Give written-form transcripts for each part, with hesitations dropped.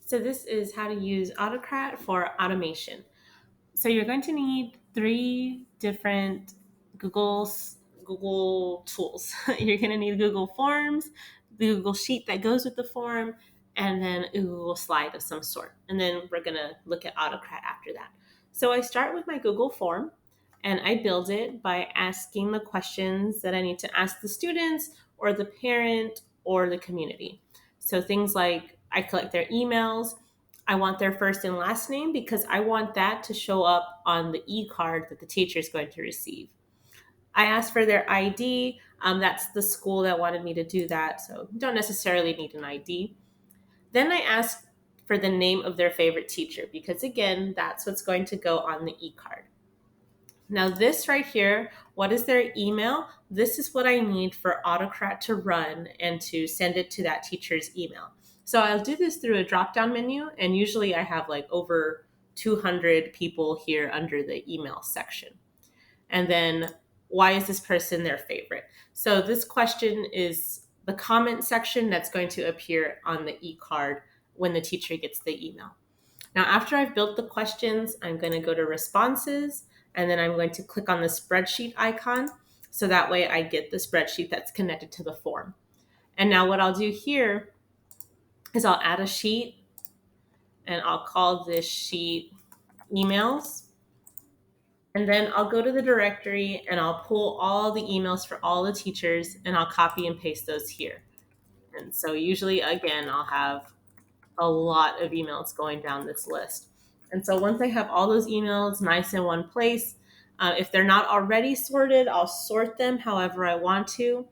So this is how to use Autocrat for automation. So you're going to need three different Google tools. You're going to need Google Forms, the Google Sheet that goes with the form, and then a Google Slide of some sort. And then we're going to look at Autocrat after that. So I start with my Google form and I build it by asking the questions that I need to ask the students or the parent or the community. So things like I collect their emails. I want their first and last name because I want that to show up on the e-card that the teacher is going to receive. I asked for their ID. That's the school that wanted me to do that, so you don't necessarily need an ID. Then I asked for the name of their favorite teacher because, again, that's what's going to go on the e-card. Now, this right here, what is their email? This is what I need for Autocrat to run and to send it to that teacher's email. So I'll do this through a drop-down menu, and usually I have like over 200 people here under the email section. And then, why is this person their favorite? So this question is the comment section that's going to appear on the e-card when the teacher gets the email. Now, after I've built the questions, I'm going to go to responses, and then I'm going to click on the spreadsheet icon. So that way I get the spreadsheet that's connected to the form. And now what I'll do here is I'll add a sheet, and I'll call this sheet emails. And then I'll go to the directory and I'll pull all the emails for all the teachers, and I'll copy and paste those here. And so usually, again, I'll have a lot of emails going down this list. And so once I have all those emails nice in one place, if they're not already sorted, I'll sort them however I want to.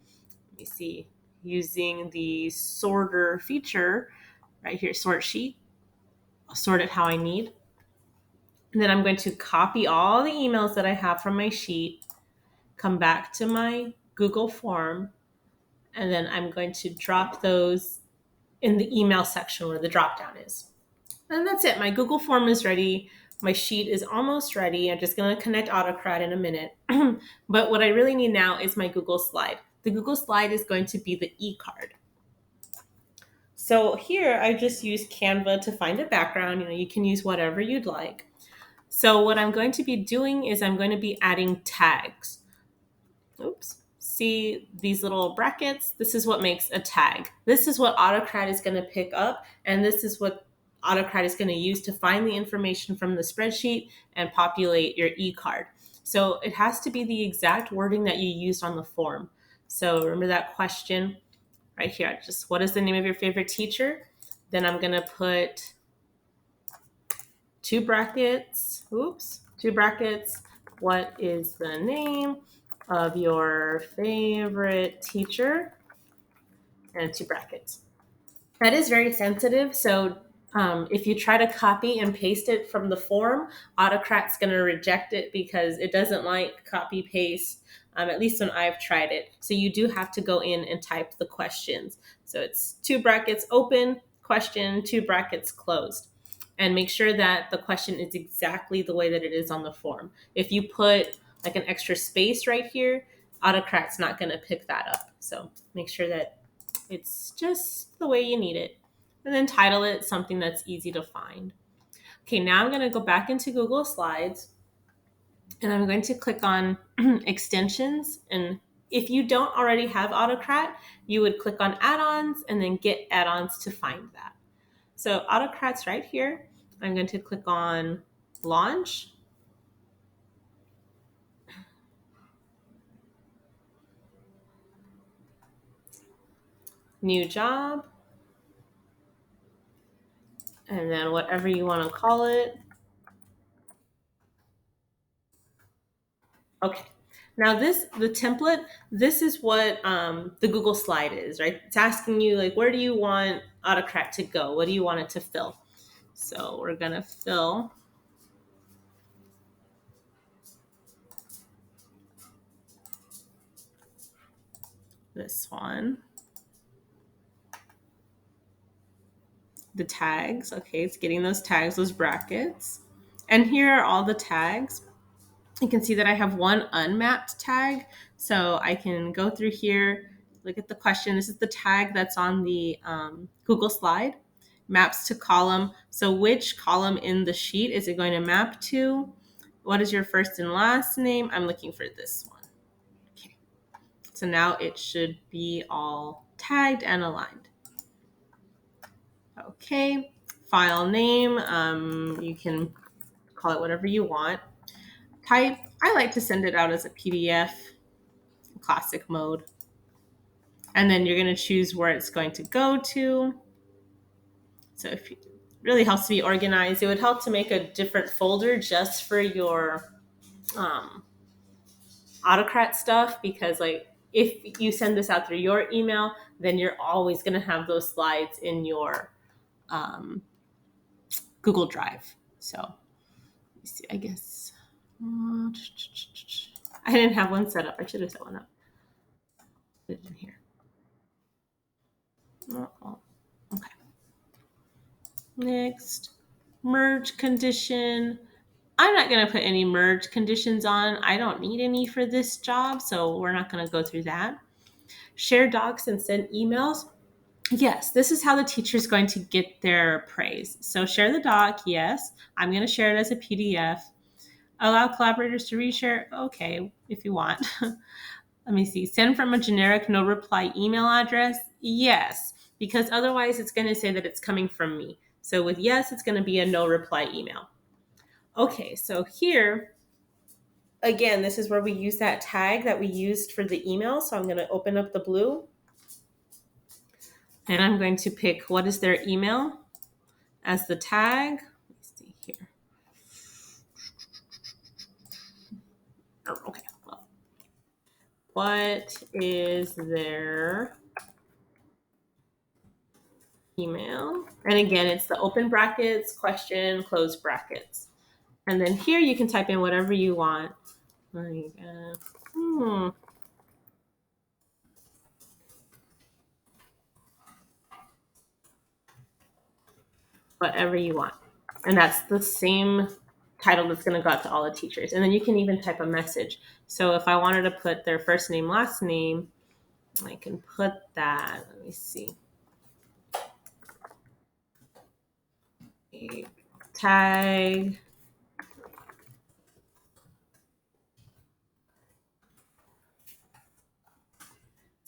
Let me see, using the sorter feature right here, sort sheet, I'll sort it how I need. And then I'm going to copy all the emails that I have from my sheet, come back to my Google form, and then I'm going to drop those in the email section where the dropdown is. And that's it. My Google form is ready. My sheet is almost ready. I'm just going to connect Autocrat in a minute. But what I really need now is my Google slide. The Google slide is going to be the e-card. So here I just use Canva to find a background. You can use whatever you'd like. So what I'm going to be doing is I'm going to be adding tags. Oops. See these little brackets? This is what makes a tag. This is what Autocrat is going to pick up, and this is what Autocrat is going to use to find the information from the spreadsheet and populate your e-card. So it has to be the exact wording that you used on the form. So remember that question right here. Just what is the name of your favorite teacher? Then I'm going to put two brackets. What is the name of your favorite teacher? And two brackets. That is very sensitive. So if you try to copy and paste it from the form, Autocrat's going to reject it because it doesn't like copy paste, at least when I've tried it. So you do have to go in and type the questions. So it's two brackets open, question, two brackets closed. And make sure that the question is exactly the way that it is on the form. If you put like an extra space right here, Autocrat's not going to pick that up. So make sure that it's just the way you need it. And then title it something that's easy to find. Okay, now I'm going to go back into Google Slides and I'm going to click on extensions. And if you don't already have Autocrat, you would click on add-ons and then get add-ons to find that. So Autocrat's right here. I'm going to click on launch. New job. And then whatever you want to call it. Okay. Now the template, this is what the Google slide is, right? It's asking you like, where do you want Autocrat to go? What do you want it to fill? So we're going to fill this one. The tags. Okay, it's getting those tags, those brackets. And here are all the tags. You can see that I have one unmapped tag. So I can go through here, look at the question. This is the tag that's on the Google slide. maps to column. So which column in the sheet is it going to map to? What is your first and last name? I'm looking for this one. Okay. So now it should be all tagged and aligned. Okay. File name. You can call it whatever you want. Type. I like to send it out as a PDF, classic mode. And then you're going to choose where it's going to go to. So if it really helps to be organized, it would help to make a different folder just for your Autocrat stuff, because like if you send this out through your email, then you're always going to have those slides in your Google Drive. So let me see, I guess I didn't have one set up. I should have set one up. Put it in here. Oh, okay. Next, merge condition. I'm not going to put any merge conditions on. I don't need any for this job, so we're not going to go through that. Share docs and send emails. Yes, this is how the teacher is going to get their praise. So share the doc, yes. I'm going to share it as a PDF. Allow collaborators to reshare, okay, if you want. Let me see. Send from a generic no reply email address, yes, because otherwise it's going to say that it's coming from me. So with yes, it's going to be a no reply email. Okay, so here, again, this is where we use that tag that we used for the email. So I'm going to open up the blue. And I'm going to pick what is their email as the tag. Let's see here. Oh, okay. Well, what is their email? And again, it's the open brackets, question, close brackets. And then here you can type in whatever you want. Like, whatever you want. And that's the same title that's going to go out to all the teachers. And then you can even type a message. So if I wanted to put their first name, last name, I can put that. Let me see. Tag.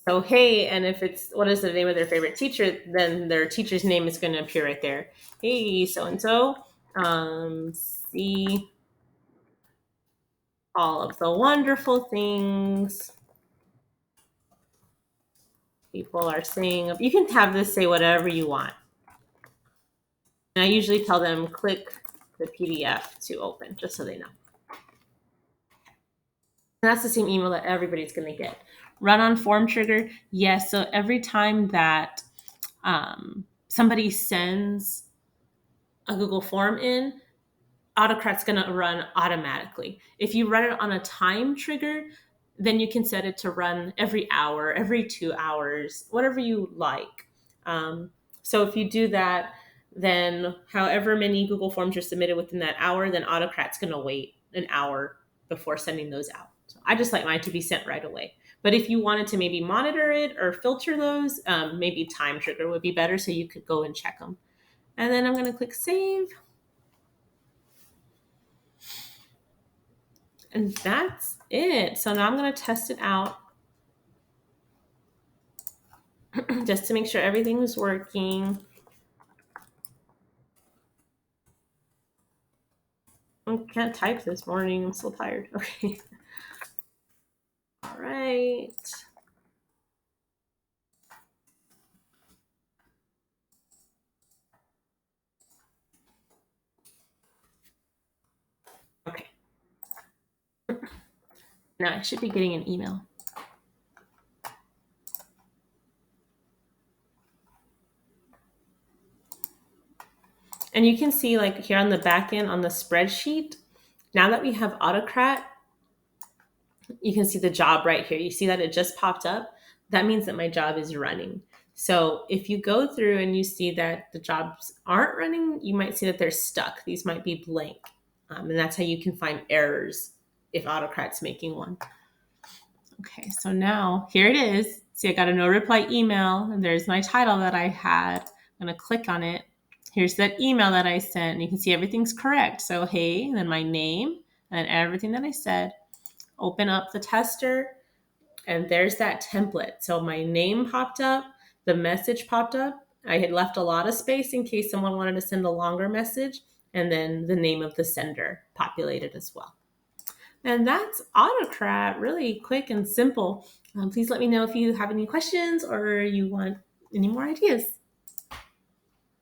So, hey, and if it's what is the name of their favorite teacher, then their teacher's name is going to appear right there. Hey, so and so. See all of the wonderful things people are saying. You can have this say whatever you want. And I usually tell them click the PDF to open, just so they know. And that's the same email that everybody's going to get. Run on form trigger. Yes. So every time that somebody sends a Google form in, Autocrat's going to run automatically. If you run it on a time trigger, then you can set it to run every hour, every 2 hours, whatever you like. So if you do that, then however many Google forms are submitted within that hour, then Autocrat's going to wait an hour before sending those out. So I just like mine to be sent right away. But if you wanted to maybe monitor it or filter those, maybe time trigger would be better, so you could go and check them. And then I'm going to click save. And that's it. So now I'm going to test it out just to make sure everything is working. I can't type this morning. I'm so tired. Okay. All right. Okay. Now I should be getting an email. And you can see like here on the back end on the spreadsheet, now that we have Autocrat, you can see the job right here. You see that it just popped up? That means that my job is running. So if you go through and you see that the jobs aren't running, you might see that they're stuck. These might be blank. And that's how you can find errors if Autocrat's making one. Okay, so now here it is. See, I got a no reply email, and there's my title that I had. I'm going to click on it. Here's that email that I sent. And you can see everything's correct. So, hey, and then my name and everything that I said. Open up the tester, and there's that template. So my name popped up, the message popped up. I had left a lot of space in case someone wanted to send a longer message, and then the name of the sender populated as well. And that's Autocrat, really quick and simple. Please let me know if you have any questions or you want any more ideas.